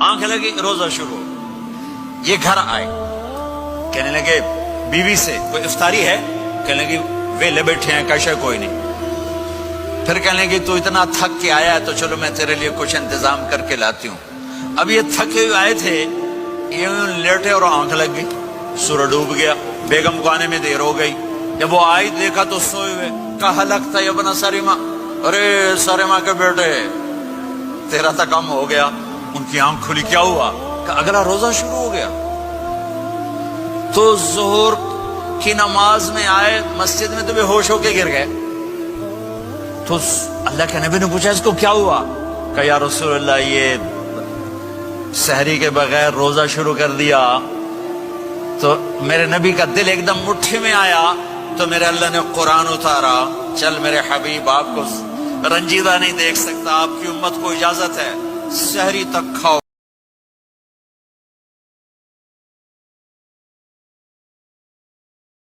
آنکھ لگی روزہ شروع. یہ گھر آئے, کہنے لگے بیوی سے کوئی افطاری ہے؟ کہنے لگی ویلے بیٹھے ہیں, کیسے کوئی نہیں. پھر کہنے لگی تو اتنا تھک کے آیا ہے تو چلو میں تیرے لیے کچھ انتظام کر کے لاتی ہوں. اب یہ تھکے ہوئے آئے تھے, یہ لیٹے اور آنکھ لگ گئی, سورج ڈوب گیا, بیگم کو آنے میں دیر ہو گئی. جب وہ آئی دیکھا تو سوئے ہوئے. کہا لگتا ہے ابن سریما, ارے سریما کے بیٹے تیرا تو کم ہو گیا. ان کی آنکھ کھلی, کیا ہوا؟ کہ اگلا روزہ شروع ہو گیا. تو ظہر کی نماز میں آئے مسجد میں تو بے ہوش ہو کے گر گئے. تو اللہ کے نبی نے پوچھا اس کو کیا ہوا؟ کہ یا رسول اللہ یہ سحری کے بغیر روزہ شروع کر دیا. تو میرے نبی کا دل ایک دم مٹھی میں آیا, تو میرے اللہ نے قرآن اتارا, چل میرے حبیب آپ کو رنجیدہ نہیں دیکھ سکتا, آپ کی امت کو اجازت ہے سحری تک کھاؤ